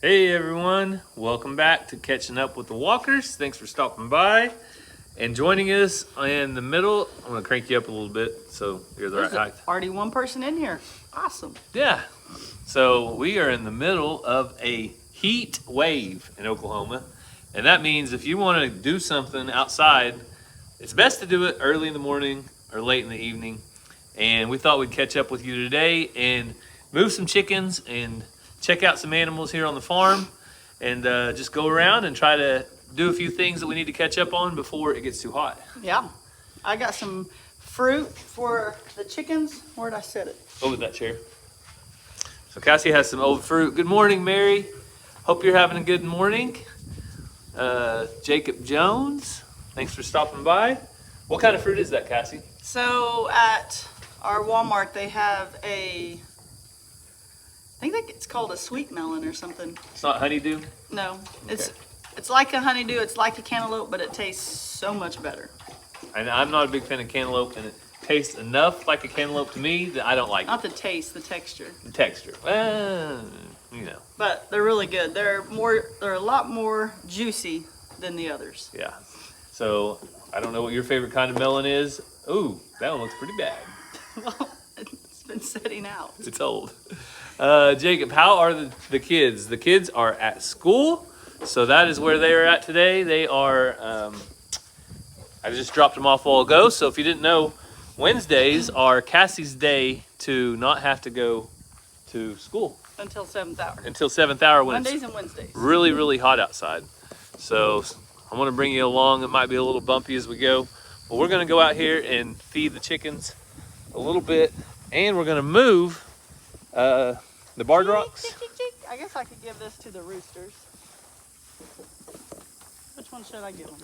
Hey everyone, welcome back to Catching Up with the Walkers. Thanks for stopping by and joining us in the middle. I'm gonna crank you up a little bit so you're the right height. Already one person in here. Awesome. Yeah, so we are in the middle of a heat wave in Oklahoma, and that means if you want to do something outside, it's best to do it early in the morning or late in the evening. And we thought we'd catch up with you today and move some chickens and check out some animals here on the farm and just go around and try to do a few things that we need to catch up on before it gets too hot. Yeah. I got some fruit for the chickens. Where'd I set it? Over that chair. So Cassie has some old fruit. Good morning, Mary. Hope you're having a good morning. Jacob Jones, thanks for stopping by. What kind of fruit is that, Cassie? So at our Walmart, they have I think it's called a sweet melon or something. It's not honeydew? No, it's like a honeydew. It's like a cantaloupe, but it tastes so much better. And I'm not a big fan of cantaloupe, and it tastes enough like a cantaloupe to me that I don't like Not the taste, the texture. the texture. Well, you know, But they're really good. They're a lot more juicy than the others. yeah. So I don't know what your favorite kind of melon is. Ooh, that one looks pretty bad. Well, it's been setting out. It's old. Jacob, how are the kids? The kids are at school, so that is where they are at today. They are, I just dropped them off a while ago, so if you didn't know, Wednesdays are Cassie's day to not have to go to school. Until 7th hour. Until 7th hour when Mondays it's and Wednesdays. really, really hot outside. So I want to bring you along. It might be a little bumpy as we go, but we're going to go out here and feed the chickens a little bit, and we're going to move the barred rocks. I guess I could give this to the roosters. Which one should I give them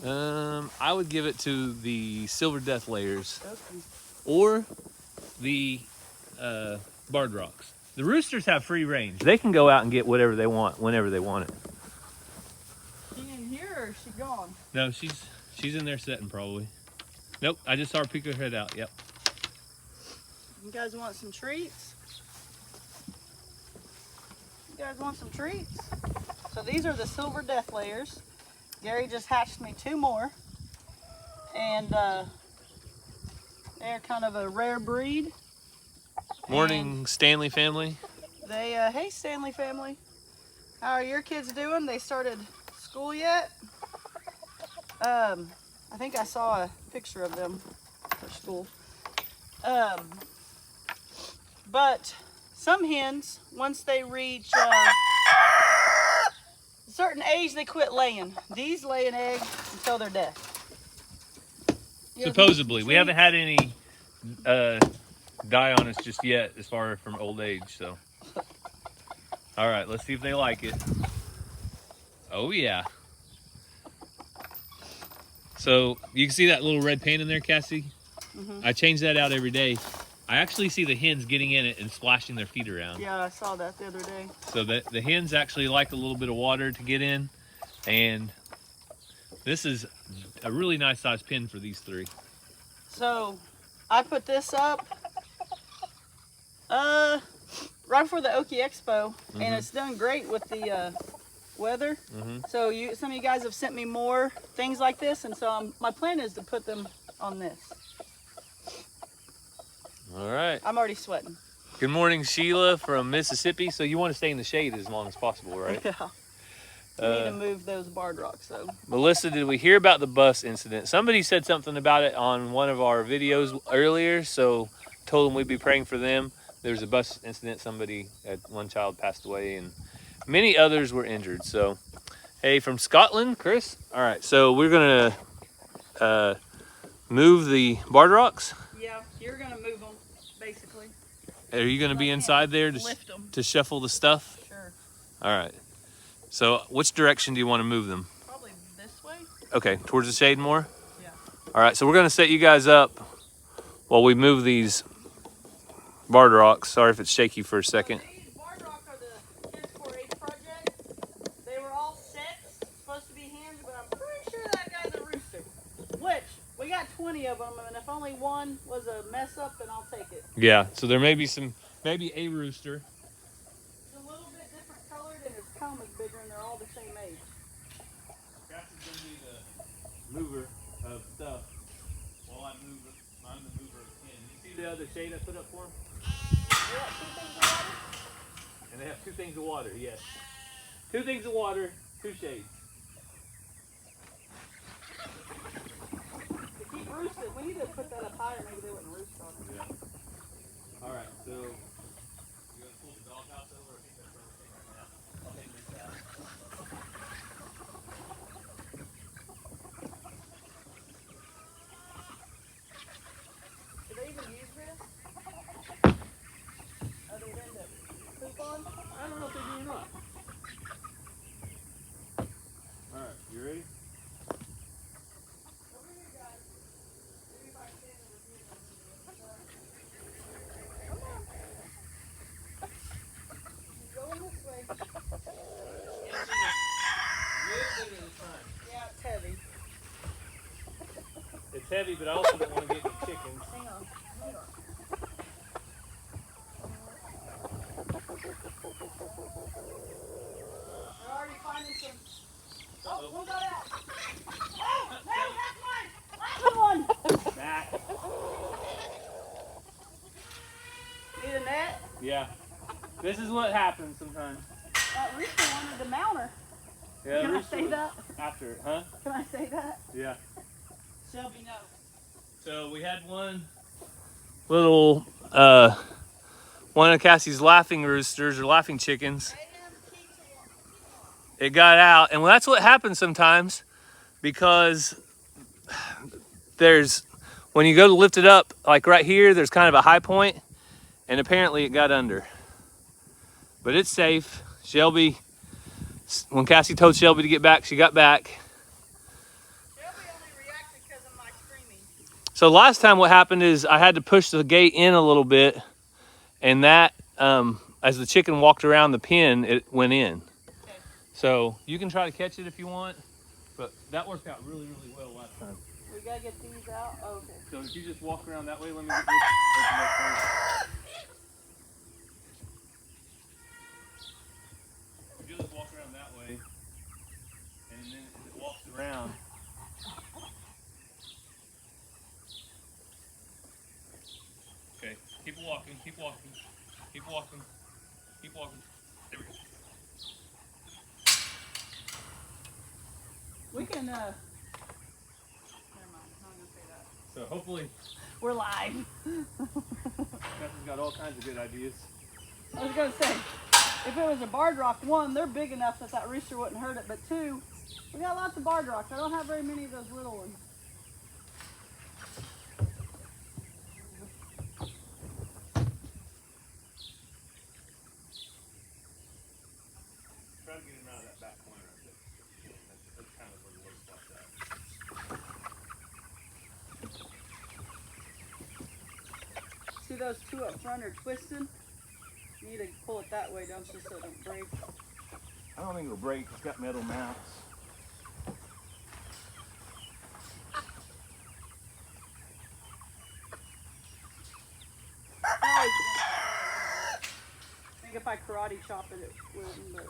to? I would give it to the silver death layers Okay. or the barred rocks. The roosters have free range. They can go out and get whatever they want whenever they want it. She in here or is she gone? No, she's in there sitting probably. Nope, I just saw her peek her head out. Yep. You guys want some treats? You guys want some treats? So these are the silver death layers. Gary just hatched me 2 more. And they're kind of a rare breed. Morning, Stanley family. They, hey Stanley family. How are your kids doing? They started school yet? I think I saw a picture of them for school. But some hens, once they reach a certain age, they quit laying. These lay an egg until they're dead. Supposedly, we haven't had any die on us just yet, as far from old age. So, all right, let's see if they like it. Oh yeah. So you can see that little red paint in there, Cassie. Mm-hmm. I change that out every day. I actually see the hens getting in it and splashing their feet around. Yeah, I saw that the other day. So the hens actually like a little bit of water to get in, and this is a really nice size pen for these 3. So I put this up right before the Okie Expo, and it's done great with the weather. So some of you guys have sent me more things like this, and so my plan is to put them on this. All right. I'm already sweating. Good morning, Sheila from Mississippi. So you want to stay in the shade as long as possible, right? Yeah. We need to move those barred rocks though. Melissa, did we hear about the bus incident? Somebody said something about it on one of our videos earlier, so told them we'd be praying for them. There was a bus incident. One child passed away, and many others were injured. So, hey, from Scotland, Chris. All right, so we're gonna move the barred rocks. Yeah, you're gonna move them basically. Are you gonna be inside there Lift them. to shuffle the stuff? Sure. All right. So, which direction do you want to move them? Probably this way. Okay, towards the shade more? Yeah. All right, so we're gonna set you guys up while we move these barred rocks. Sorry if it's shaky for a second. These barred rocks are the Kids 4-H project. They were all sets, supposed to be hens, but I'm pretty sure that guy's a rooster. Which, we got 20 of them, and if only one was a mess up, then I'll take it. Yeah, so there may be maybe a rooster. It's a little bit different colored, and and they're all the same age. Cassie's gonna be the mover of stuff while I'm the mover of pen. You see the other shade I put up for them? They got 2 things of water? And they have 2 things of water, yes. 2 things of water, 2 shades. To keep roosting, we need to put that up higher, maybe they wouldn't roost on it. Yeah. Alright, so you're gonna pull the doghouse over? I think that's everything right now. I'll take this out. Do they even use this? Other than to poop on? I don't know if they do or not. Alright, you ready? Over here, guys. Maybe if I stand over here. Come on. You're going this way. Yeah, it's heavy. It's heavy, but I also don't want to get any chickens. Hang on. Hang on. We're already finding some. Oh, one got out. Oh, no, that's mine. Last one. Back. Need a net? Yeah. This is what happens sometimes. That rooster wanted to mount her. Yeah, Can I rooster say was that? after it, huh? Can I say that? Yeah. Shelby, no. So we had one little, one of Cassie's laughing roosters or laughing chickens. It got out, and that's what happens sometimes because when you go to lift it up, like right here, there's kind of a high point, and apparently it got under. But it's safe. Shelby, when Cassie told Shelby to get back, she got back. Shelby only reacted because of my screaming. So last time what happened is I had to push the gate in a little bit, and that, as the chicken walked around the pen, it went in. Okay. So you can try to catch it if you want, but that worked out really, really well last time. We gotta get these out. Oh, okay. So if you just walk around that way, let me get this. If you just walk around that way, and then as it walks around, okay, keep walking, keep walking, keep walking, keep walking. There we go. We can, never mind. I'm not gonna say that. So hopefully, We're live. Cassie's got all kinds of good ideas. I was gonna say, if it was a barred rock, 1, they're big enough that that rooster wouldn't hurt it, but 2, we got lots of barred rocks. I don't have very many of those little ones. Try to get him out of that back corner. That's kind of where the worst spot's at. See those 2 up front are twisted? You need to pull it that way, don't you, so it don't break. I don't think it'll break. It's got metal mounts. I think if I karate chop it, it wouldn't, but.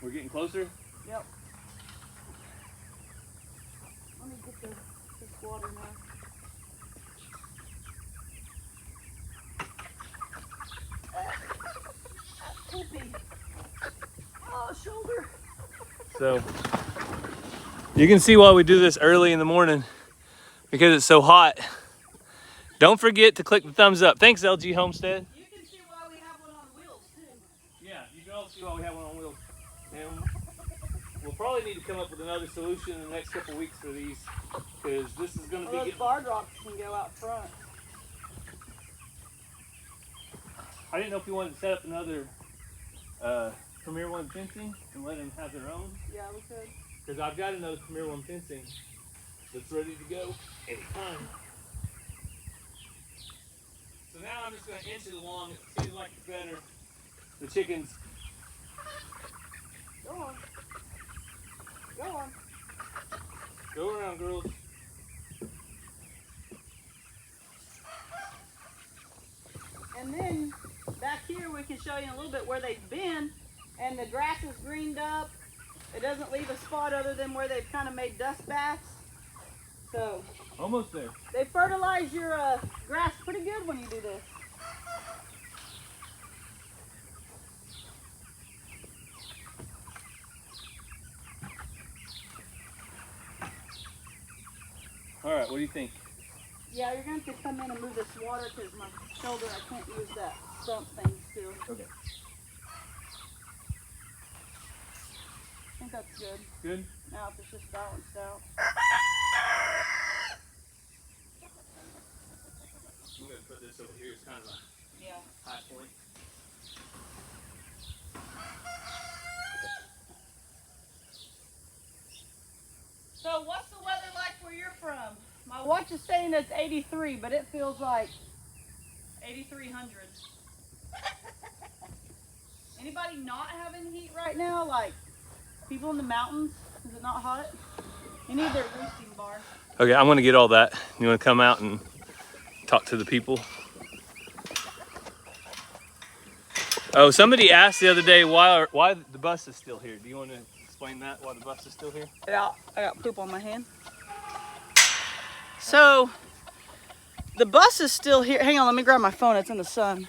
We're getting closer. Yep. Let me get this water now. Poopy. Oh, shoulder. So you can see why we do this early in the morning, because it's so hot. Don't forget to click the thumbs up. Thanks, LG Homestead. You can see why we have one on wheels too. Yeah, you can also see why we have one on wheels. And we'll probably need to come up with another solution in the next couple weeks for these, because this is going to be Those getting... barred rocks can go out front. I didn't know if you wanted to set up another Premier One fencing and let them have their own, Yeah, we could. because I've got another Premier One fencing that's ready to go anytime. So now I'm just going to inch it along. It seems like it's better. The chickens. Go on. Go on. Go around, girls. you in a little bit where they've been, and the grass is greened up. It doesn't leave a spot other than where they've kind of made dust baths. So Almost there. they fertilize your grass pretty good when you do this. All right, what do you think? Yeah, you're going to have to come in and move this water because my shoulder, I can't use that stump thing still. Okay. I think that's good. Good? Now if it's just balanced out. I'm going to put this over here. It's kind of a Yeah. high point. So what's the weather like where you're from? My watch is saying it's 83, but it feels like 8,300. Anybody not having heat right now? Like people in the mountains? Is it not hot? You need their roosting bar. Okay, I'm going to get all that. You want to come out and talk to the people? Oh, somebody asked the other day why the bus is still here. Do you want to explain that, why the bus is still here? Yeah, I got poop on my hand. So, the bus is still here. Hang on, let me grab my phone. It's in the sun.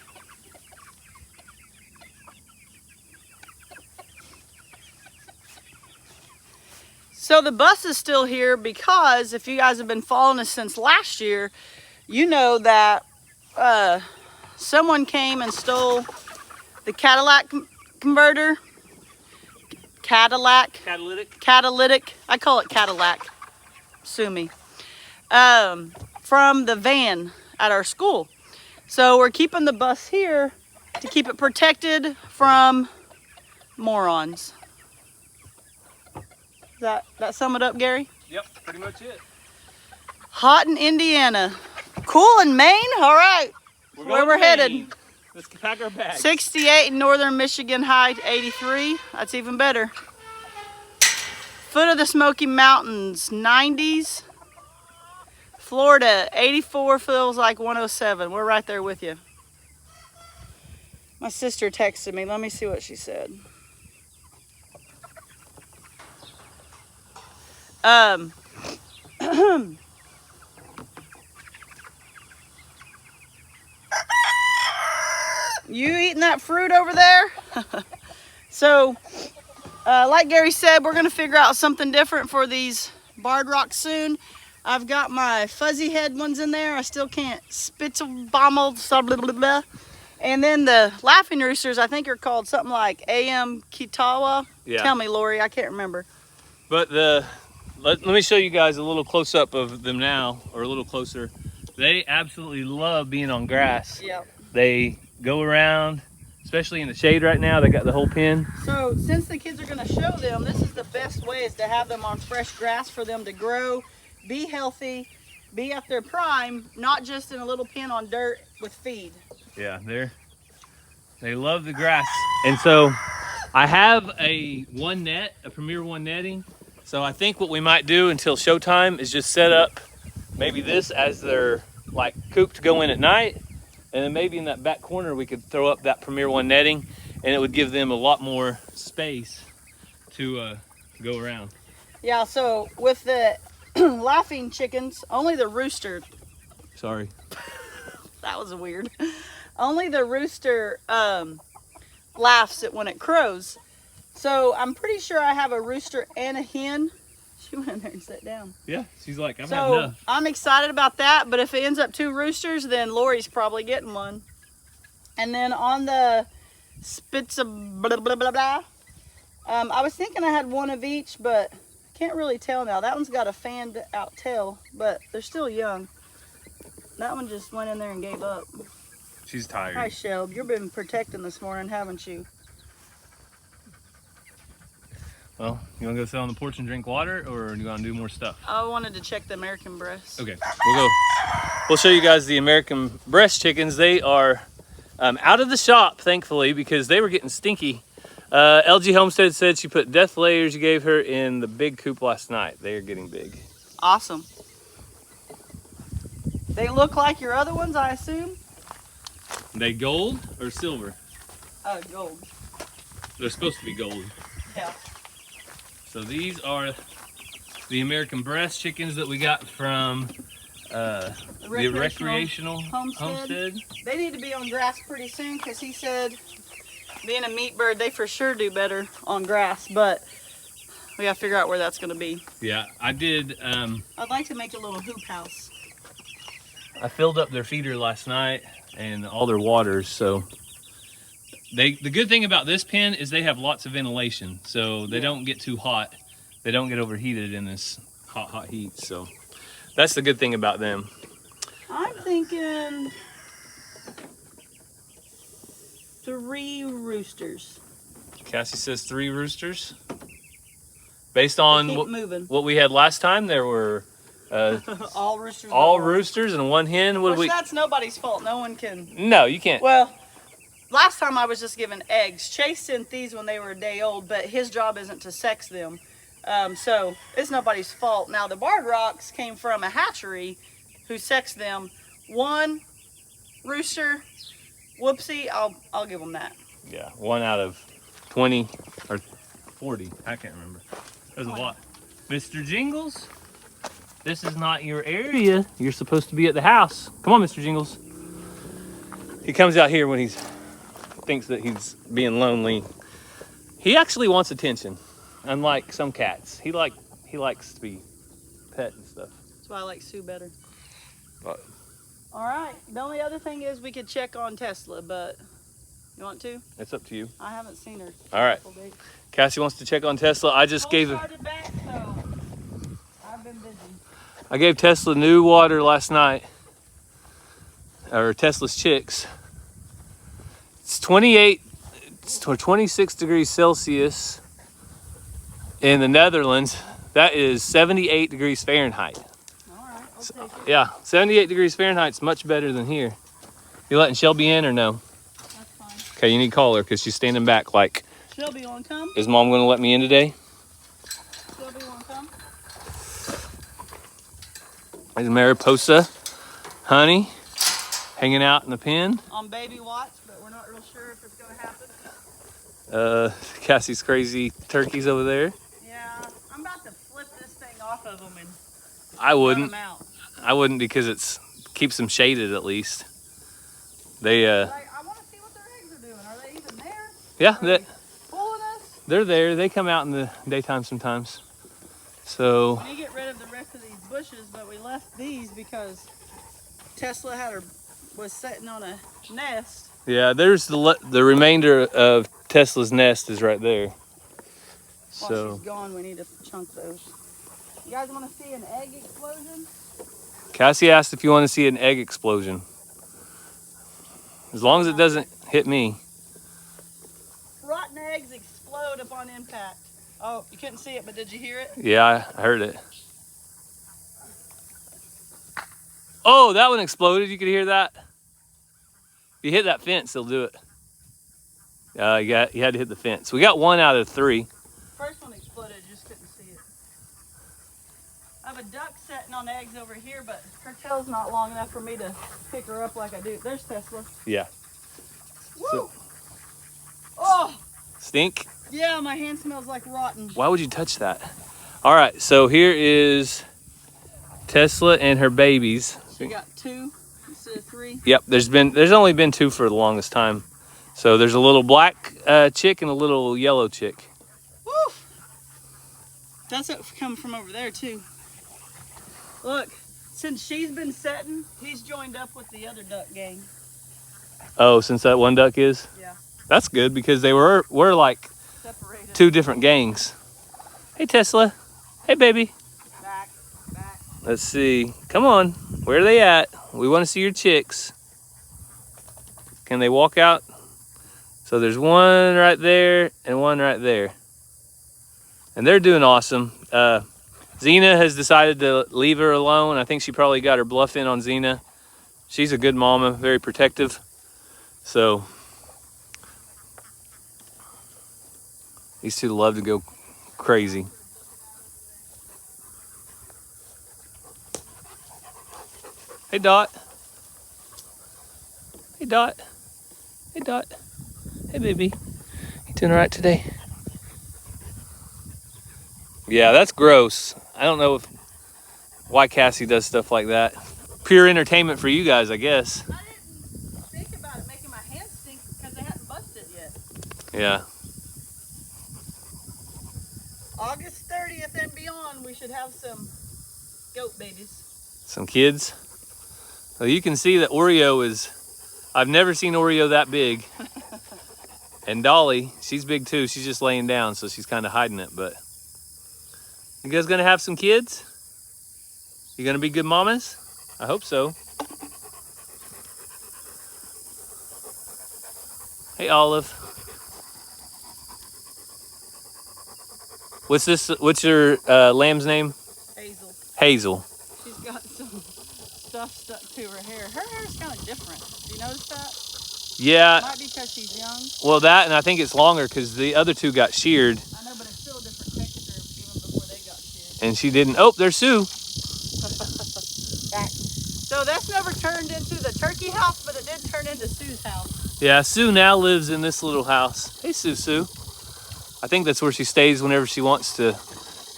So the bus is still here because if you guys have been following us since last year, you know that someone came and stole the converter. Catalytic. I call it Cadillac. Sue me. From the van at our school. So we're keeping the bus here to keep it protected from morons. That sum it up, Gary? Yep, pretty much it. Hot in Indiana. Cool in Maine? All right. Where we're headed. Let's pack our bags. 68 in northern Michigan, high 83. That's even better. Foot of the Smoky Mountains, 90s. Florida, 84 feels like 107. We're right there with you. My sister texted me. Let me see what she said. You eating that fruit over there? So, like Gary said, we're going to figure out something different for these barred rocks soon. I've got my fuzzy head ones in there. I still can't spitzelbommel, blah, blah, blah. And then the laughing roosters, I think are called something like AM Kitawa. Yeah. Tell me, Lori, I can't remember. But let me show you guys a little close up of them now, or a little closer. They absolutely love being on grass. Yep. They go around, especially in the shade right now. They got the whole pen. So since the kids are going to show them, this is the best way is to have them on fresh grass for them to grow, be healthy, be at their prime, not just in a little pen on dirt with feed. Yeah, they love the grass. And so I have a Premier One netting. So I think what we might do until showtime is just set up maybe this as their like coop to go in at night. And then maybe in that back corner we could throw up that Premier One netting, and it would give them a lot more space to go around. Yeah, so with the laughing chickens, only the rooster. Sorry. That was weird. Only the rooster laughs when it crows. So I'm pretty sure I have a rooster and a hen. She went in there and sat down. Yeah, she's like, I've had So enough. I'm excited about that, but if it ends up 2 roosters, then Lori's probably getting one. And then on the Spitze blah, blah, blah, blah, I was thinking I had one of each, but I can't really tell now. That one's got a fanned out tail, but they're still young. That one just went in there and gave up. She's tired. Hi, Shelb. You've been protecting this morning, haven't you? Well, you want to go sit on the porch and drink water, or you want to do more stuff? I wanted to check the American breasts. Okay, we'll show you guys the American breast chickens. They are out of the shop, thankfully, because they were getting stinky. LG Homestead said she put death layers you gave her in the big coop last night. They are getting big. Awesome. They look like your other ones, I assume? They gold or silver? Gold. They're supposed to be gold. Yeah. So these are the American breast chickens that we got from the recreational homestead. They need to be on grass pretty soon because he said, being a meat bird, they for sure do better on grass, but we gotta figure out where that's gonna be. Yeah, I did. I'd like to make a little hoop house. I filled up their feeder last night and all their waters. So the good thing about this pen is they have lots of ventilation, so they don't get too hot. They don't get overheated in this hot heat. So that's the good thing about them. I'm thinking 3 roosters. Cassie says 3 roosters. Based on what we had last time, there were all roosters. All roosters and 1 hen. Which that's nobody's fault. No one can. No, you can't. Well, last time I was just given eggs. Chase sent these when they were a day old, but his job isn't to sex them. So it's nobody's fault. Now the barred rocks came from a hatchery who sexed them. 1 rooster. Whoopsie, I'll give them that. Yeah, 1 out of 20 or 40. I can't remember. There's a lot. Mr. Jingles, this is not your area. You're supposed to be at the house. Come on, Mr. Jingles. He comes out here when he thinks that he's being lonely. He actually wants attention, unlike some cats. He likes to be pet and stuff. That's why I like Sue better. But, all right. The only other thing is we could check on Tesla, but you want to? it's up to you. I haven't seen her. All right. Cassie wants to check on Tesla. I just gave her. Back, so I've been busy. I gave Tesla new water last night, or Tesla's chicks. It's 26 degrees Celsius in the Netherlands. That is 78 degrees Fahrenheit. All right, So, yeah, 78 degrees Fahrenheit is much better than here. You letting Shelby in or no? That's fine. Okay, you need to call her because she's standing back like, Shelby, want to come? is Mom going to let me in today? Shelby, want to come? There's Mariposa, honey, hanging out in the pen. On baby watch, but we're not real sure if it's going to happen. Cassie's crazy turkeys over there. Yeah, I'm about to flip this thing off of them and I wouldn't. them out. I wouldn't because keeps them shaded at least. They I want to see what their eggs are doing. Are they even there? yeah, Fooling us? they're there. They come out in the daytime sometimes. So we need to get rid of the rest of these bushes, but we left these because Tesla was sitting on a nest. yeah, there's the remainder of Tesla's nest is right there. While she's gone, we need to chunk those. You guys want to see an egg explosion? Cassie asked if you want to see an egg explosion. As long as it doesn't hit me. Rotten eggs explode upon impact. Oh, you couldn't see it, but did you hear it? Yeah, I heard it. Oh, that one exploded. You could hear that. If you hit that fence, they'll do it. You had to hit the fence. We got 1 out of 3. First one exploded, just couldn't see it. I have a duck sitting on eggs over here, but her tail's not long enough for me to pick her up like I do. There's Tesla. Yeah. Woo! Oh! Stink? Yeah, my hand smells like rotten. Why would you touch that? All right, so here is Tesla and her babies. She got 2 instead of 3. Yep, there's only been 2 for the longest time. So there's a little black chick and a little yellow chick. Woo! That's what coming from over there too. Look, since she's been setting, he's joined up with the other duck gang. Oh, since that one duck is? Yeah. That's good because they were like Separated. 2 different gangs. Hey Tesla. Hey baby. Back. Let's see. Come on. Where are they at? We want to see your chicks. Can they walk out? So there's 1 right there and 1 right there. And they're doing awesome. Xena has decided to leave her alone. I think she probably got her bluff in on Xena. She's a good mama, very protective. So these 2 love to go crazy. Hey Dot. Hey Dot. Hey Dot. Hey, baby. You doing all right today? Yeah, that's gross. I don't know why Cassie does stuff like that. Pure entertainment for you guys, I guess. I didn't think about it making my hands stink because they hadn't busted yet. Yeah. August 30th and beyond, we should have some goat babies. Some kids. Well, you can see that Oreo is, I've never seen Oreo that big. And Dolly, she's big too. She's just laying down, so she's kind of hiding it. But you guys gonna have some kids? You gonna be good mamas? I hope so. Hey, Olive. What's your lamb's name? Hazel. Hazel. She's got some stuff stuck to her hair. Her hair's kind of different. Do you notice that? Yeah. Might be because she's young. Well, that, and I think it's longer because the other two got sheared. I know, but it's still a different texture even before they got sheared. And she didn't. Oh, there's Sue. So that's never turned into the turkey house, but it did turn into Sue's house. Yeah, Sue now lives in this little house. Hey, Sue. I think that's where she stays whenever she wants to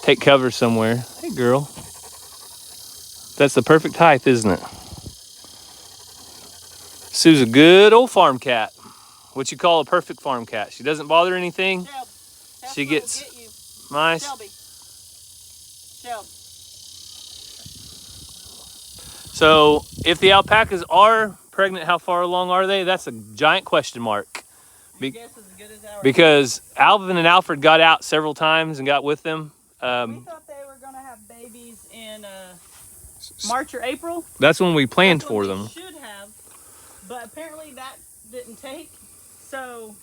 take cover somewhere. Hey, girl. That's the perfect height, isn't it? Sue's a good old farm cat. What you call a perfect farm cat. She doesn't bother anything. Shelby, She gets get you. nice. Shelby. So if the alpacas are pregnant, how far along are they? That's a giant question mark. Your guess is as good as ours. Because Alvin and Alfred got out several times and got with them. We thought they were going to have babies in March or April. That's when we planned That's when for we them. should have, but apparently that didn't take. So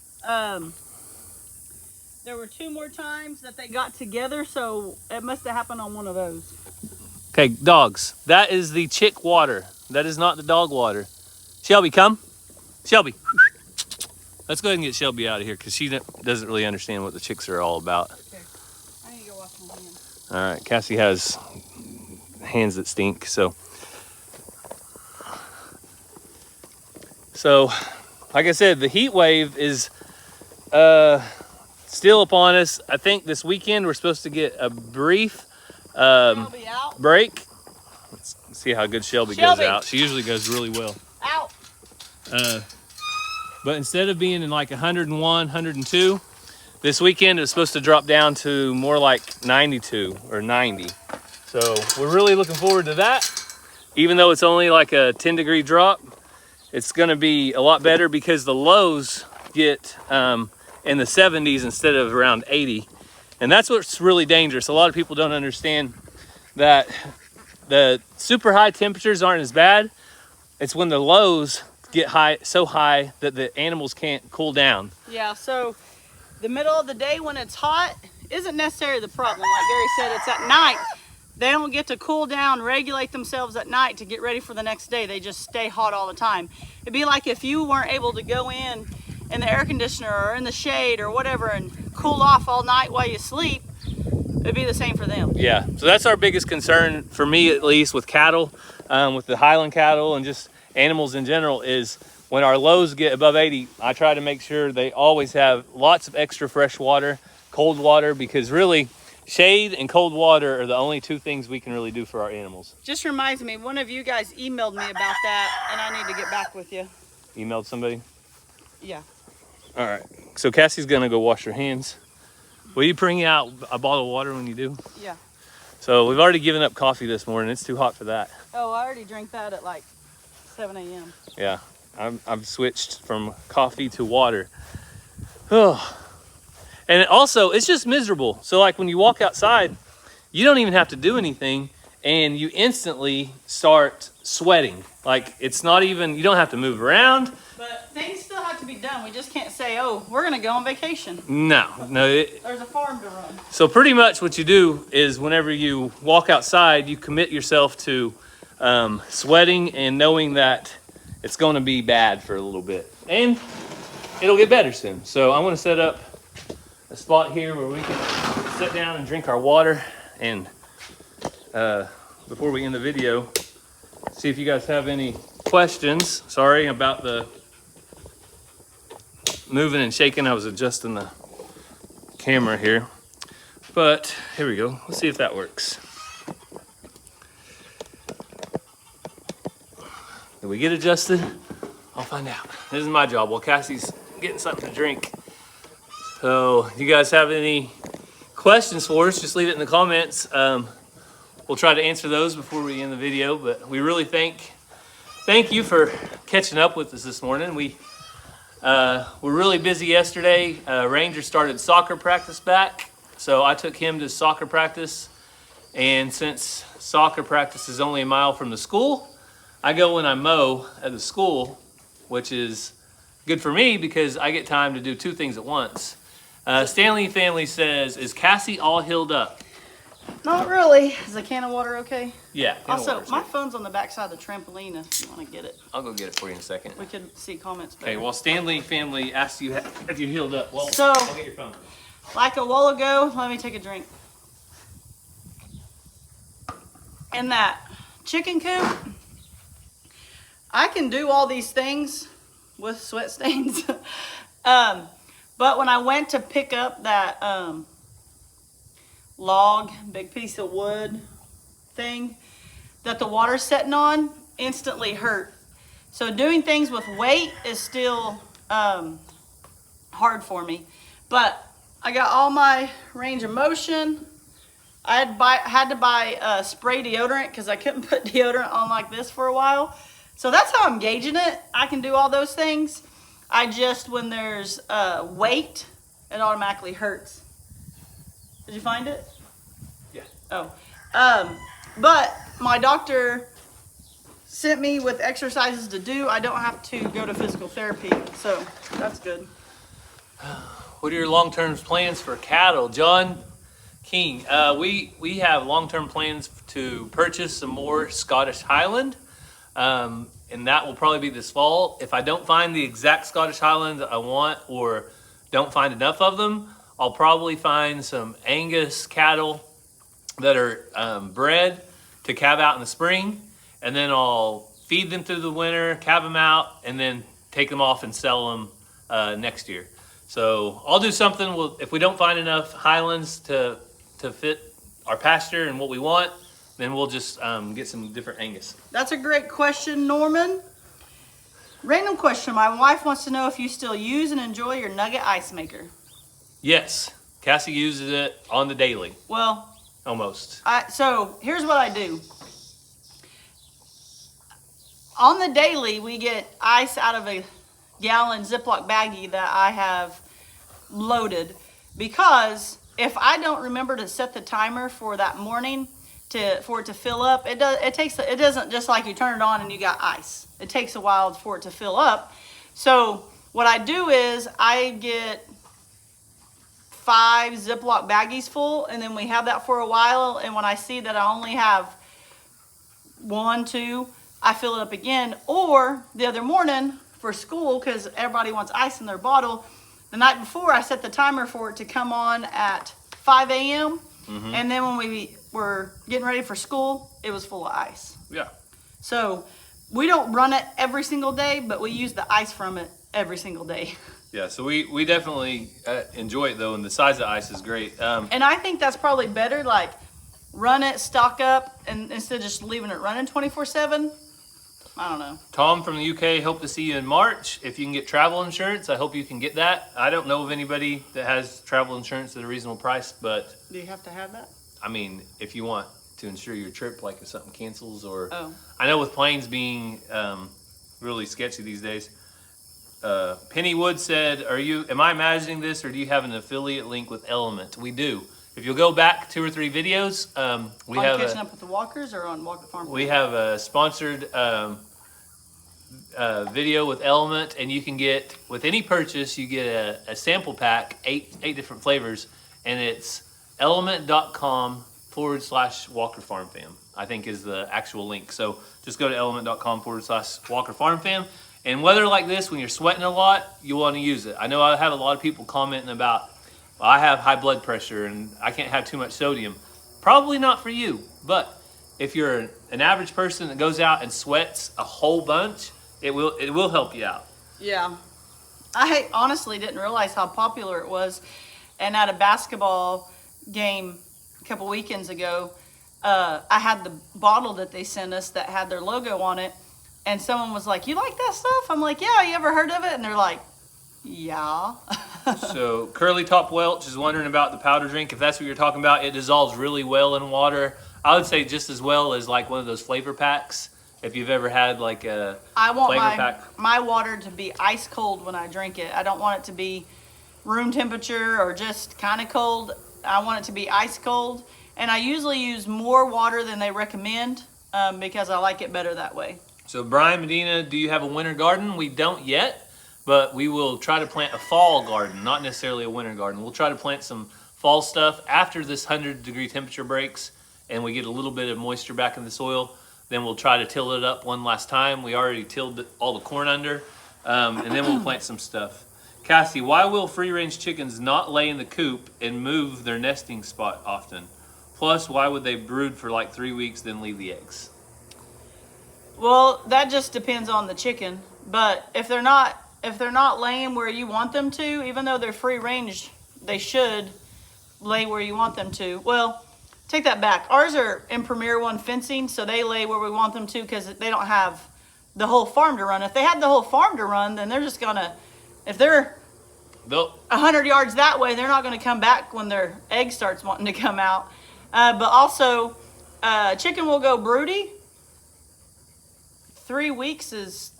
there were 2 more times that they got together, so it must have happened on one of those. Okay, dogs. That is the chick water. That is not the dog water. Shelby, come. Shelby. Let's go ahead and get Shelby out of here because she doesn't really understand what the chicks are all about. Okay. I need to go wash my hands. All right, Cassie has hands that stink, so like I said, the heat wave is still upon us. I think this weekend we're supposed to get a brief break. Let's see how good Shelby goes out. She usually goes really well. Out. But instead of being in like 101, 102, this weekend it's supposed to drop down to more like 92 or 90. So we're really looking forward to that. Even though it's only like a 10-degree drop, it's gonna be a lot better because the lows get in the 70s instead of around 80. And that's what's really dangerous. A lot of people don't understand that the super high temperatures aren't as bad. It's when the lows get so high that the animals can't cool down. Yeah, so the middle of the day when it's hot isn't necessarily the problem. Like Gary said, it's at night. They don't get to cool down, regulate themselves at night to get ready for the next day. They just stay hot all the time. It'd be like if you weren't able to go in the air conditioner or in the shade or whatever and cool off all night while you sleep. It'd be the same for them. Yeah, so that's our biggest concern, for me at least, with cattle, with the Highland cattle and just animals in general, is when our lows get above 80, I try to make sure they always have lots of extra fresh water, cold water, because really shade and cold water are the only 2 things we can really do for our animals. Just reminds me, one of you guys emailed me about that, and I need to get back with you. Emailed somebody? Yeah. All right, so Cassie's gonna go wash her hands. Will you bring out a bottle of water when you do? Yeah. So we've already given up coffee this morning. It's too hot for that. Oh, I already drank that at like 7 a.m. Yeah, I've switched from coffee to water. Oh. And also, it's just miserable. So like when you walk outside, you don't even have to do anything and you instantly start sweating. Like it's not even, you don't have to move around. But things still have to be done. We just can't say, oh, we're going to go on vacation. No. There's a farm to run. So pretty much what you do is whenever you walk outside, you commit yourself to sweating and knowing that it's going to be bad for a little bit. And it'll get better soon. So I want to set up a spot here where we can sit down and drink our water. And before we end the video, see if you guys have any questions. Sorry about the moving and shaking. I was adjusting the camera here. But here we go. Let's see if that works. Did we get adjusted? I'll find out. This is my job while Cassie's getting something to drink. So, you guys have any questions for us, just leave it in the comments. We'll try to answer those before we end the video, but we really thank you for catching up with us this morning. We were really busy yesterday. Ranger started soccer practice back, so I took him to soccer practice. And since soccer practice is only a mile from the school, I go when I mow at the school, which is good for me because I get time to do two things at once. Stanley Family says, is Cassie all healed up? Not really. Is a can of water okay? Yeah. Also, my phone's on the back side of the trampoline if you want to get it. I'll go get it for you in a second. We could see comments better. Okay, well, Stanley Family asked you if you healed up. Well, So- I'll get your phone. Like a while ago, let me take a drink. In that chicken coop, I can do all these things with sweat stains. But when I went to pick up that log, big piece of wood thing that the water's setting on, instantly hurt. So doing things with weight is still hard for me. But I got all my range of motion. I had to buy spray deodorant because I couldn't put deodorant on like this for a while. So that's how I'm gauging it. I can do all those things. I just, when there's weight, it automatically hurts. Did you find it? Yeah. Oh. But my doctor sent me with exercises to do. I don't have to go to physical therapy. So that's good. What are your long-term plans for cattle? John King, we have long-term plans to purchase some more Scottish Highland. And that will probably be this fall. If I don't find the exact Scottish Highland I want or don't find enough of them, I'll probably find some Angus cattle that are bred to calve out in the spring. And then I'll feed them through the winter, calve them out, and then take them off and sell them next year. So I'll do something. If we don't find enough Highlands to fit our pasture and what we want, then we'll just get some different Angus. That's a great question, Norman. Random question. My wife wants to know if you still use and enjoy your nugget ice maker. Yes, Cassie uses it on the daily, Well, almost. so here's what I do. On the daily, we get ice out of a gallon Ziploc baggie that I have loaded, because if I don't remember to set the timer for that morning for it to fill up, it doesn't just like you turn it on and you got ice. It takes a while for it to fill up. So what I do is I get 5 Ziploc baggies full, and then we have that for a while, and when I see that I only have 1, 2, I fill it up again. Or the other morning for school, because everybody wants ice in their bottle, the night before I set the timer for it to come on at 5 a.m. And then when we were getting ready for school, it was full of ice. Yeah. So we don't run it every single day, but we use the ice from it every single day. Yeah, so we definitely enjoy it though, and the size of the ice is great. And I think that's probably better, like run it, stock up, and instead of just leaving it running 24/7. I don't know. Tom from the UK, hope to see you in March. If you can get travel insurance, I hope you can get that. I don't know of anybody that has travel insurance at a reasonable price, but Do you have to have that? I mean, if you want to insure your trip, like if something cancels or... Oh. I know with planes being really sketchy these days. Penny Wood said, am I imagining this, or do you have an affiliate link with Element? We do. If you'll go back 2 or 3 videos, we On have Catching Up with the Walkers or on Walker Farm? we have a sponsored video with Element, and you can get, with any purchase, you get a sample pack, 8 different flavors, and it's element.com/Walker Farm Fam, I think is the actual link. So just go to element.com/Walker Farm Fam. And weather like this, when you're sweating a lot, you want to use it. I know I have a lot of people commenting about, well, I have high blood pressure and I can't have too much sodium. Probably not for you, but if you're an average person that goes out and sweats a whole bunch, it will help you out. Yeah. I honestly didn't realize how popular it was. And at a basketball game a couple weekends ago, I had the bottle that they sent us that had their logo on it. And someone was like, "You like that stuff?" I'm like, "Yeah, you ever heard of it?" And they're like, "Yeah." So Curly Top Welch is wondering about the powder drink. If that's what you're talking about, it dissolves really well in water. I would say just as well as like one of those flavor packs. If you've ever had like a I want flavor my, pack. my water to be ice cold when I drink it. I don't want it to be room temperature or just kind of cold. I want it to be ice cold. And I usually use more water than they recommend because I like it better that way. So Brian Medina, do you have a winter garden? We don't yet, but we will try to plant a fall garden, not necessarily a winter garden. We'll try to plant some fall stuff after this 100-degree temperature breaks and we get a little bit of moisture back in the soil. Then we'll try to till it up one last time. We already tilled all the corn under, and then we'll plant some stuff. Cassie, why will free-range chickens not lay in the coop and move their nesting spot often? Plus, why would they brood for like 3 weeks then leave the eggs? Well, that just depends on the chicken. But if they're not laying where you want them to, even though they're free range, they should lay where you want them to. Well, take that back. Ours are in Premier One fencing, so they lay where we want them to because they don't have the whole farm to run. If they had the whole farm to run, then they're just gonna, if they're 100 yards that way, they're not gonna come back when their egg starts wanting to come out. But also, chicken will go broody. 3 weeks is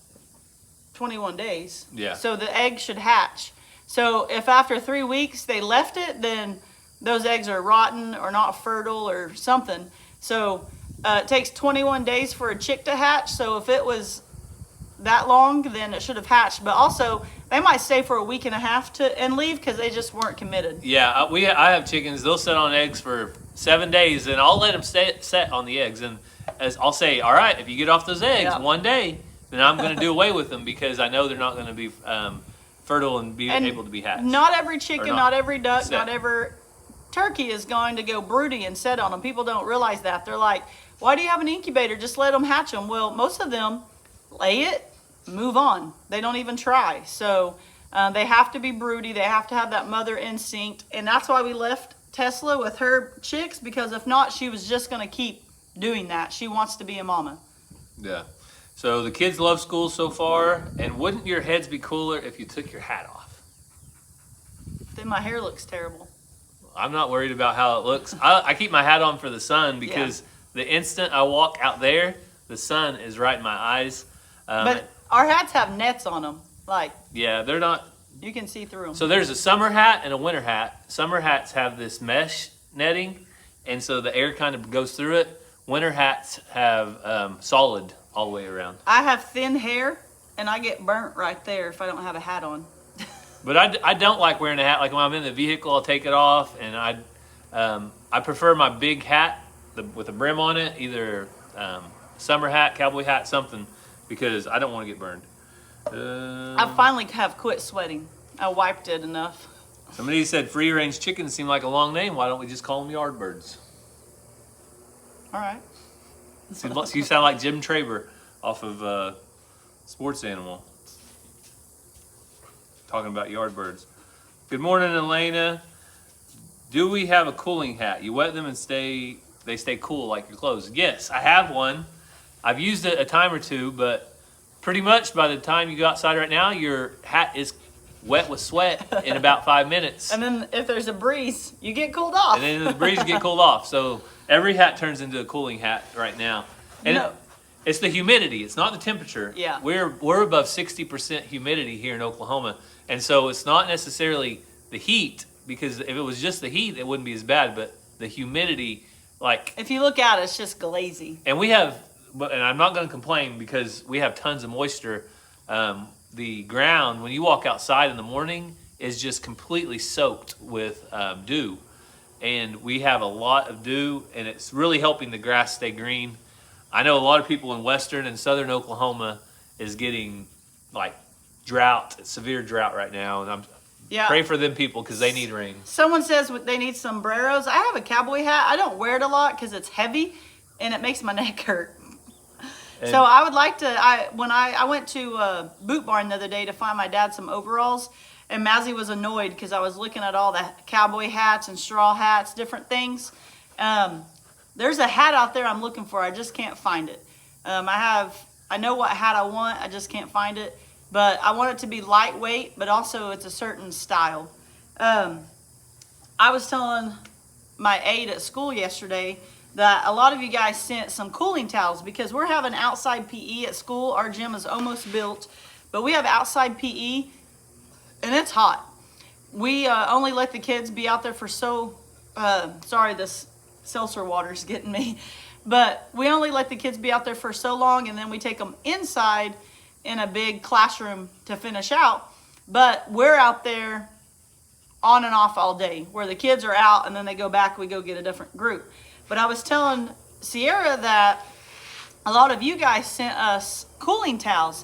21 days. Yeah. So the egg should hatch. So if after 3 weeks they left it, then those eggs are rotten or not fertile or something. So it takes 21 days for a chick to hatch. So if it was that long, then it should have hatched. But also, they might stay for a week and a half and leave because they just weren't committed. Yeah, I have chickens. They'll sit on eggs for 7 days, and I'll let them set on the eggs. And as I'll say, all right, if you get off those eggs one day, then I'm going to do away with them because I know they're not going to be fertile and be able to be hatched. Not every chicken, not every duck, set. not every turkey is going to go broody and set on them. People don't realize that. They're like, "Why do you have an incubator? Just let them hatch them." Well, most of them lay it, move on. They don't even try. So they have to be broody. They have to have that mother instinct. And that's why we left Tesla with her chicks, because if not, she was just going to keep doing that. She wants to be a mama. Yeah. So the kids love school so far, and wouldn't your heads be cooler if you took your hat off? Then my hair looks terrible. I'm not worried about how it looks. I keep my hat on for the sun because the instant I walk out there, the sun is right in my eyes. But our hats have nets on them. Like, yeah, they're not. You can see through them. So there's a summer hat and a winter hat. Summer hats have this mesh netting, and so the air kind of goes through it. Winter hats have solid all the way around. I have thin hair, and I get burnt right there if I don't have a hat on. But I don't like wearing a hat. Like when I'm in the vehicle, I'll take it off, and I prefer my big hat with a brim on it, either summer hat, cowboy hat, something, because I don't want to get burned. I finally have quit sweating. I wiped it enough. Somebody said free-range chickens seem like a long name. Why don't we just call them yard birds? All right. You sound like Jim Traber off of Sports Animal. Talking about yard birds. Good morning, Elena. Do we have a cooling hat? You wet them and they stay cool like your clothes. Yes, I have one. I've used it a time or two, but pretty much by the time you go outside right now, your hat is wet with sweat in about 5 minutes. And then if there's a breeze, you get cooled off. And then the breeze you get cooled off. So every hat turns into a cooling hat right now. And it's the humidity. It's not the temperature. Yeah. We're above 60% humidity here in Oklahoma. And so it's not necessarily the heat, because if it was just the heat, it wouldn't be as bad. But the humidity, like... If you look out, it's just glazy. And we have... And I'm not going to complain because we have tons of moisture. The ground, when you walk outside in the morning, is just completely soaked with dew. And we have a lot of dew, and it's really helping the grass stay green. I know a lot of people in western and southern Oklahoma is getting like severe drought right now. And pray for them people because they need rain. Someone says they need sombreros. I have a cowboy hat. I don't wear it a lot because it's heavy and it makes my neck hurt. So I would like to. I went to Boot Barn the other day to find my dad some overalls, and Mazzy was annoyed because I was looking at all the cowboy hats and straw hats, different things. There's a hat out there I'm looking for. I just can't find it. I know what hat I want. I just can't find it. But I want it to be lightweight, but also it's a certain style. I was telling my aide at school yesterday that a lot of you guys sent some cooling towels because we're having outside PE at school. Our gym is almost built, but we have outside PE and it's hot. We only let the kids be out there for sorry, this seltzer water's getting me. But we only let the kids be out there for so long, and then we take them inside in a big classroom to finish out. But we're out there on and off all day, where the kids are out and then they go back, we go get a different group. But I was telling Sierra that a lot of you guys sent us cooling towels,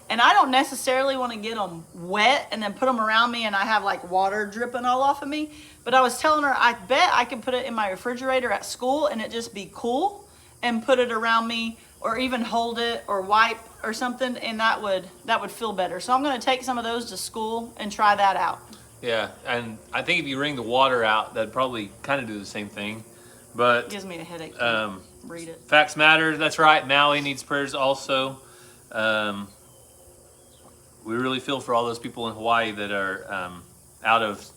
and I don't necessarily want to get them wet and then put them around me and I have like water dripping all off of me. But I was telling her, I bet I could put it in my refrigerator at school and it just be cool, and put it around me, or even hold it or wipe or something, and that would feel better. So I'm going to take some of those to school and try that out. Yeah, and I think if you wring the water out, that'd probably kind of do the same thing. But it gives me a headache. Read it. Facts matter. That's right. Maui needs prayers also. We really feel for all those people in Hawaii that are out of.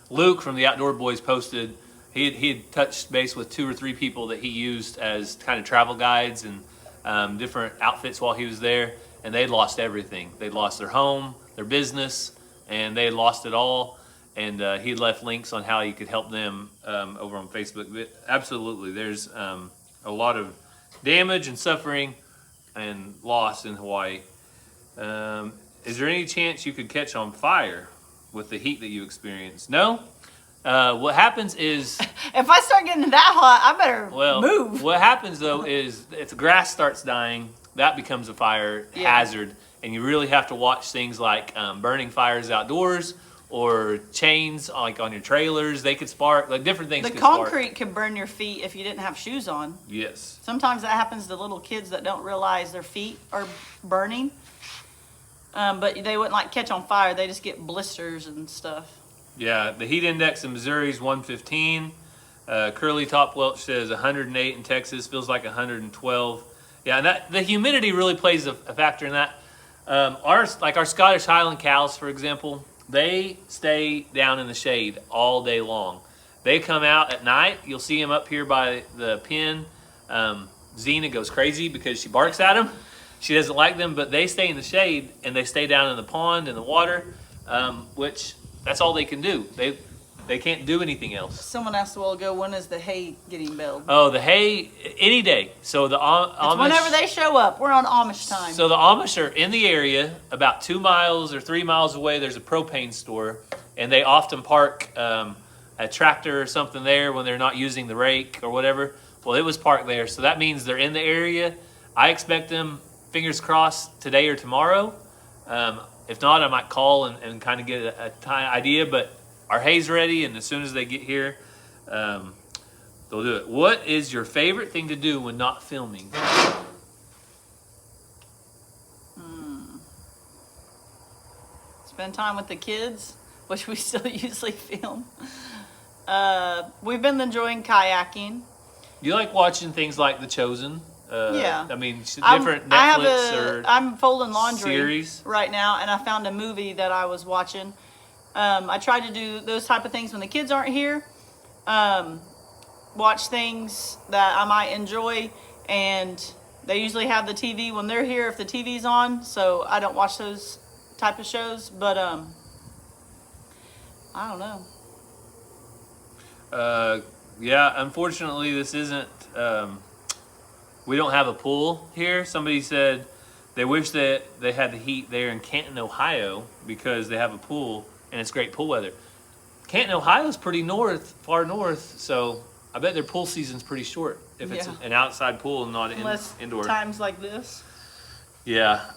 Luke from the Outdoor Boys posted. He had touched base with 2 or 3 people that he used as kind of travel guides and different outfits while he was there, and they'd lost everything. They'd lost their home, their business, and they had lost it all. And he left links on how you could help them over on Facebook. But absolutely, there's a lot of damage and suffering and loss in Hawaii. Is there any chance you could catch on fire with the heat that you experience? No. What happens is, if I start getting that hot, I better move. What happens though is if the grass starts dying, that becomes a fire hazard, and you really have to watch things like burning fires outdoors, or chains like on your trailers. They could spark, like different things. The concrete could burn your feet if you didn't have shoes on. Yes. Sometimes that happens to little kids that don't realize their feet are burning. But they wouldn't like catch on fire. They just get blisters and stuff. Yeah, the heat index in Missouri is 115. Curly Top Welch says 108 in Texas, feels like 112. Yeah, and the humidity really plays a factor in that. Our Scottish Highland cows, for example, they stay down in the shade all day long. They come out at night. You'll see them up here by the pen. Xena goes crazy because she barks at them. She doesn't like them, but they stay in the shade, and they stay down in the pond, in the water, which that's all they can do. They can't do anything else. Someone asked a while ago, when is the hay getting baled? Oh, the hay, any day. So the Amish, whenever they show up. We're on Amish time. So the Amish are in the area, about 2 miles or 3 miles away. There's a propane store, and they often park a tractor or something there when they're not using the rake or whatever. Well, it was parked there, so that means they're in the area. I expect them, fingers crossed, today or tomorrow. If not, I might call and kind of get a idea, but our hay's ready, and as soon as they get here, they'll do it. What is your favorite thing to do when not filming? Spend time with the kids, which we still usually film. We've been enjoying kayaking. You like watching things like The Chosen? Yeah. I mean, different Netflix I'm folding laundry series right now, and I found a movie that I was watching. I try to do those type of things when the kids aren't here. Watch things that I might enjoy, and they usually have the TV when they're here if the TV's on, so I don't watch those type of shows, but I don't know. Yeah, unfortunately, this isn't... we don't have a pool here. Somebody said they wish that they had the heat there in Canton, Ohio, because they have a pool and it's great pool weather. Canton, Ohio is pretty far north, so I bet their pool season's pretty short if it's an outside pool and not indoor. Times like this. Yeah.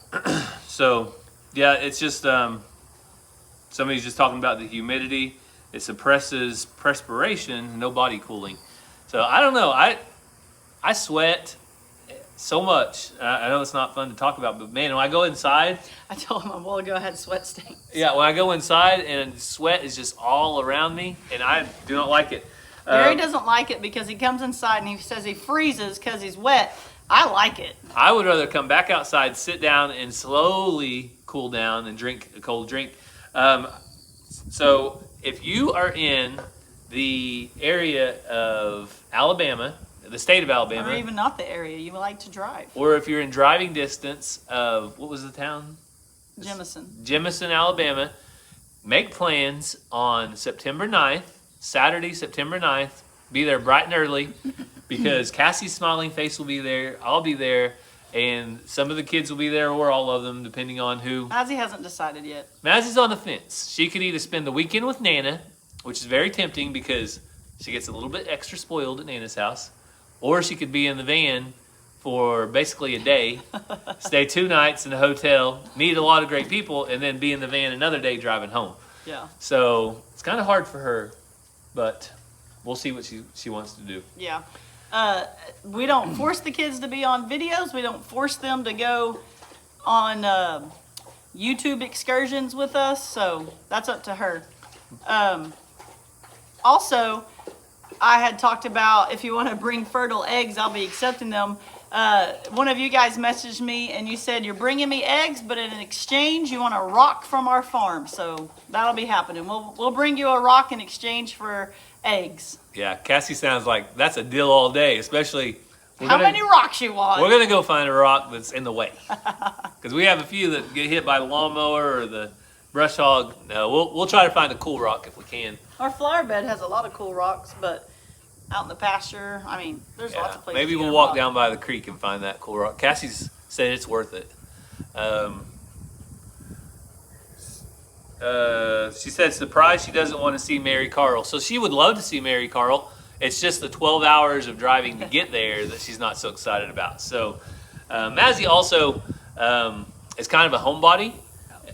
So, yeah, it's just somebody's just talking about the humidity. It suppresses perspiration, no body cooling. So I don't know. I sweat so much. I know it's not fun to talk about, but man, when I go inside, I told him a while ago I had sweat stains. yeah, when I go inside and sweat is just all around me, and I do not like it. Gary doesn't like it because he comes inside and he says he freezes because he's wet. I like it. I would rather come back outside, sit down, and slowly cool down and drink a cold drink. So if you are in the area of Alabama, the state of Alabama, Or even not the area you like to drive. or if you're in driving distance of, what was the town? Jemison, Alabama, make plans on September 9th, Saturday, September 9th. Be there bright and early because Cassie's smiling face will be there. I'll be there. And some of the kids will be there, or all of them, depending on who. Mazzy hasn't decided yet. Mazzy's on the fence. She could either spend the weekend with Nana, which is very tempting because she gets a little bit extra spoiled at Nana's house, or she could be in the van for basically a day, stay 2 nights in a hotel, meet a lot of great people, and then be in the van another day driving home. Yeah. So it's kind of hard for her, but we'll see what she wants to do. Yeah. We don't force the kids to be on videos. We don't force them to go on YouTube excursions with us. So that's up to her. Also, I had talked about if you want to bring fertile eggs, I'll be accepting them. One of you guys messaged me and you said you're bringing me eggs, but in exchange you want a rock from our farm. So that'll be happening. We'll bring you a rock in exchange for eggs. Yeah, Cassie sounds like that's a deal all day, especially. How many rocks you want? We're going to go find a rock that's in the way. Because we have a few that get hit by the lawnmower or the brush hog. No, we'll try to find a cool rock if we can. Our flower bed has a lot of cool rocks, but out in the pasture, I mean, there's lots of places. Maybe to get we'll a walk rock. down by the creek and find that cool rock. Cassie's said it's worth it. She said, surprised she doesn't want to see Mary Carl. So she would love to see Mary Carl. It's just the 12 hours of driving to get there that she's not so excited about. So Mazzy also is kind of a homebody,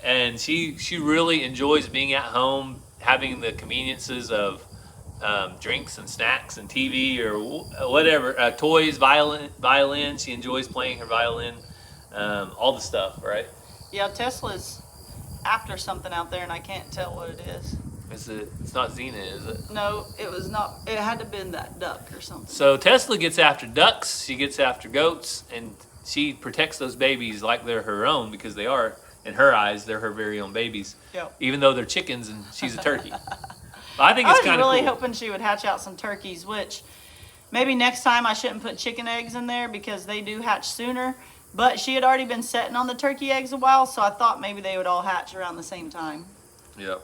and she really enjoys being at home, having the conveniences of drinks and snacks and TV or whatever, toys, violin. She enjoys playing her violin, all the stuff, right? Yeah, Tesla's after something out there, and I can't tell what it is. It's not Xena, is it? No, it was not. It had to have been that duck or something. So Tesla gets after ducks, she gets after goats, and she protects those babies like they're her own because they are, in her eyes, they're her very own babies. Yep. Even though they're chickens and she's a turkey. But I think it's kind of cool. I was really hoping she would hatch out some turkeys, which maybe next time I shouldn't put chicken eggs in there because they do hatch sooner. But she had already been setting on the turkey eggs a while, so I thought maybe they would all hatch around the same time. Yep.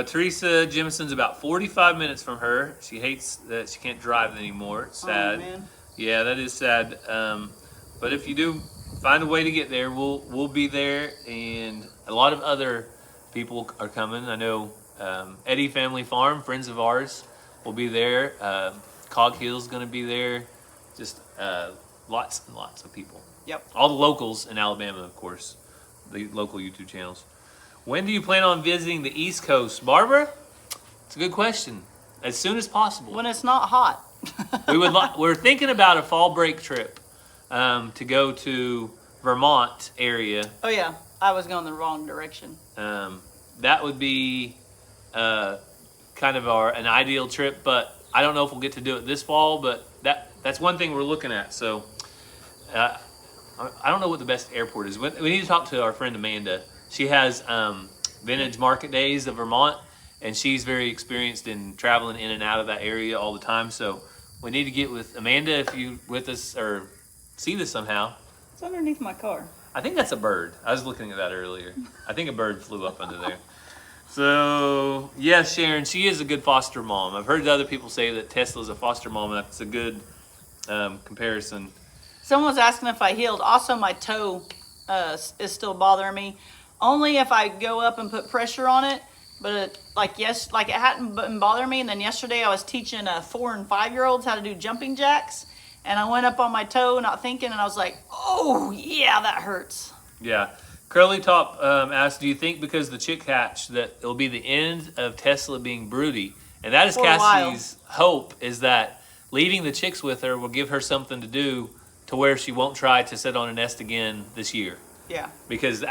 Teresa Jimison's about 45 minutes from her. She hates that she can't drive anymore. It's sad. Oh, man. Yeah, that is sad. But if you do find a way to get there, we'll be there, and a lot of other people are coming. I know Eddie Family Farm, friends of ours, will be there. Cog Hill's going to be there. Just lots and lots of people. Yep. All the locals in Alabama, of course, the local YouTube channels. When do you plan on visiting the East Coast, Barbara? It's a good question. As soon as possible. When it's not hot. We're thinking about a fall break trip to go to Vermont area. Oh yeah, I was going the wrong direction. That would be kind of an ideal trip, but I don't know if we'll get to do it this fall. But that's one thing we're looking at. So I don't know what the best airport is. We need to talk to our friend Amanda. She has Vintage Market Days of Vermont, and she's very experienced in traveling in and out of that area all the time. So we need to get with Amanda if you with us or see this somehow. It's underneath my car. I think that's a bird. I was looking at that earlier. I think a bird flew up under there. So yes, Sharon, she is a good foster mom. I've heard other people say that Tesla's a foster mom, and that's a good comparison. Someone was asking if I healed. Also, my toe is still bothering me. Only if I go up and put pressure on it. But it hadn't been bothering me. And then yesterday I was teaching 4 and 5-year-olds how to do jumping jacks. And I went up on my toe, not thinking, and I was like, oh, yeah, that hurts. Yeah. Curly Top asked, do you think because the chick hatched that it'll be the end of Tesla being broody? And that is Cassie's hope, is that leaving the chicks with her will give her something to do to where she won't try to sit on a nest again this year. Yeah. Because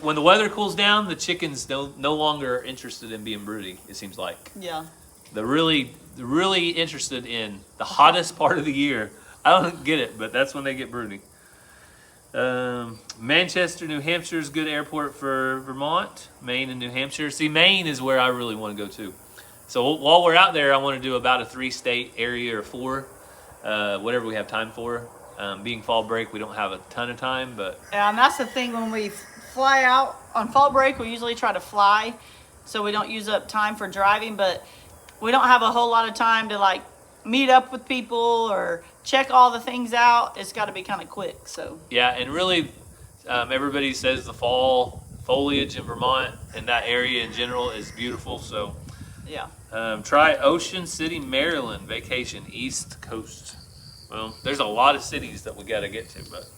when the weather cools down, the chickens no longer are interested in being broody, it seems like. Yeah. They're really interested in the hottest part of the year. I don't get it, but that's when they get broody. Manchester, New Hampshire is a good airport for Vermont. Maine and New Hampshire. See, Maine is where I really want to go to. So while we're out there, I want to do about a 3-state area or 4, whatever we have time for. Being fall break, we don't have a ton of time, but Yeah, and that's the thing when we fly out on fall break, we usually try to fly so we don't use up time for driving, but we don't have a whole lot of time to like meet up with people or check all the things out. It's got to be kind of quick. So yeah, and really, everybody says the fall foliage in Vermont and that area in general is beautiful. So yeah. try Ocean City, Maryland vacation, East Coast. Well, there's a lot of cities that we got to get to, but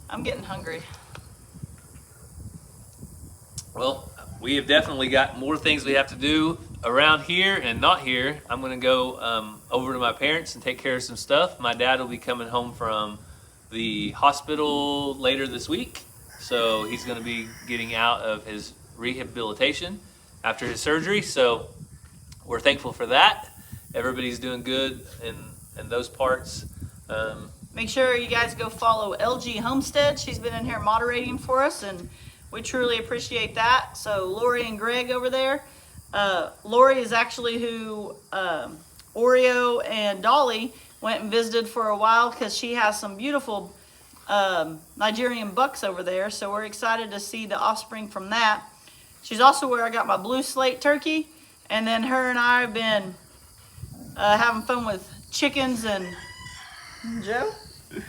I'm getting hungry. well, we have definitely got more things we have to do around here and not here. I'm going to go over to my parents and take care of some stuff. My dad will be coming home from the hospital later this week, so he's going to be getting out of his rehabilitation after his surgery. So we're thankful for that. Everybody's doing good in those parts. Make sure you guys go follow LG Homestead. She's been in here moderating for us, and we truly appreciate that. So Lori and Greg over there. Lori is actually who Oreo and Dolly went and visited for a while because she has some beautiful Nigerian bucks over there. So we're excited to see the offspring from that. She's also where I got my blue slate turkey. And then her and I have been having fun with chickens and Joe, did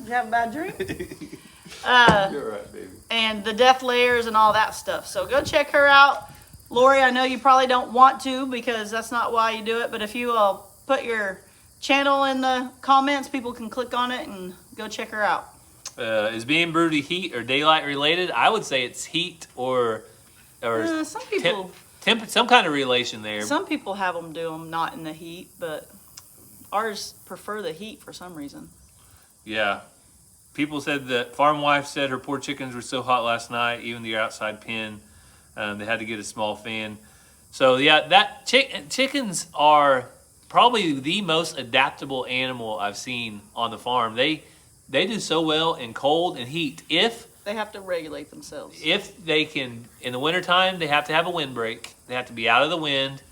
you have a bad dream? You're right, baby. And the death layers and all that stuff. So go check her out. Lori, I know you probably don't want to because that's not why you do it, but if you put your channel in the comments, people can click on it and go check her out. Is being broody heat or daylight related? I would say it's heat or Some people some kind of relation there. some people have them do them not in the heat, but ours prefer the heat for some reason. Yeah. People said that farm wife said her poor chickens were so hot last night, even the outside pen, they had to get a small fan. So yeah, that chickens are probably the most adaptable animal I've seen on the farm. They do so well in cold and heat. They have to regulate themselves. If they can, in the wintertime, they have to have a windbreak. They have to be out of the wind,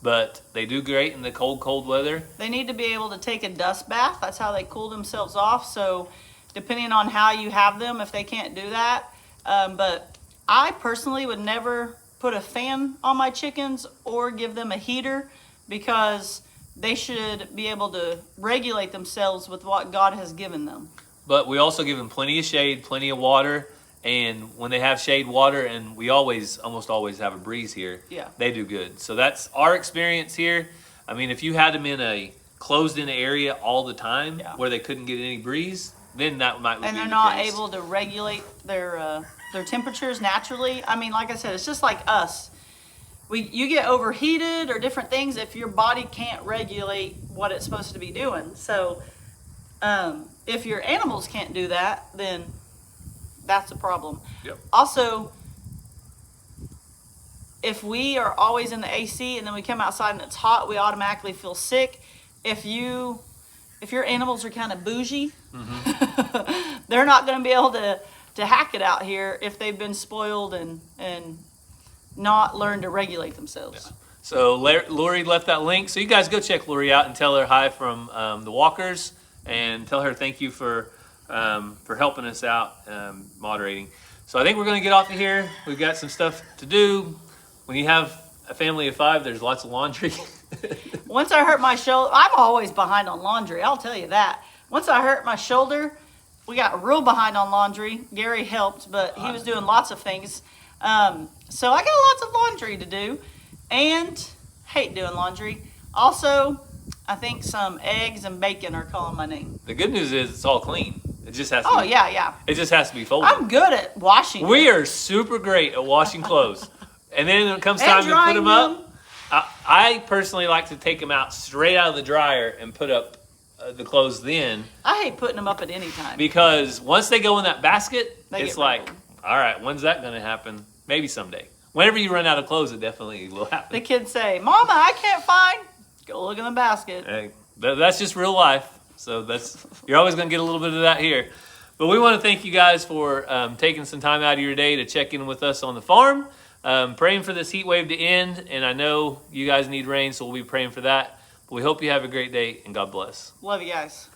but they do great in the cold weather. They need to be able to take a dust bath. That's how they cool themselves off. So depending on how you have them, if they can't do that. But I personally would never put a fan on my chickens or give them a heater because they should be able to regulate themselves with what God has given them. But we also give them plenty of shade, plenty of water, and when they have shade, water, and we almost always have a breeze here, Yeah. they do good. So that's our experience here. I mean, if you had them in a closed-in area all the time where they couldn't get any breeze, then that might be the case. And they're not able to regulate their temperatures naturally. I mean, like I said, it's just like us. You get overheated or different things if your body can't regulate what it's supposed to be doing. So if your animals can't do that, then that's a problem. Yep. Also, if we are always in the AC and then we come outside and it's hot, we automatically feel sick. If your animals are kind of bougie, they're not going to be able to hack it out here if they've been spoiled and not learned to regulate themselves. Yeah. So Lori left that link. So you guys go check Lori out and tell her hi from the Walkers and tell her thank you for helping us out moderating. So I think we're going to get off of here. We've got some stuff to do. When you have a family of 5, there's lots of laundry. Once I hurt my shoulder, I'm always behind on laundry, I'll tell you that. Once I hurt my shoulder, we got real behind on laundry. Gary helped, but he was doing lots of things. So I got lots of laundry to do and hate doing laundry. Also, I think some eggs and bacon are calling my name. The good news is it's all clean. It just has to Oh, be, yeah. It just has to be folded. I'm good at washing. We are super great at washing clothes. And then when it comes time to put them up, I personally like to take them out straight out of the dryer and put up the clothes then, I hate putting them up at any time. because once they go in that basket, They it's get like, wrinkled. all right, when's that going to happen? Maybe someday. Whenever you run out of clothes, it definitely will The happen. kids say, Mama, I can't find. Go look in the basket. Hey, that's just real life. So you're always going to get a little bit of that here. But we want to thank you guys for taking some time out of your day to check in with us on the farm, praying for this heat wave to end. And I know you guys need rain, so we'll be praying for that. But we hope you have a great day, and God bless. Love you guys.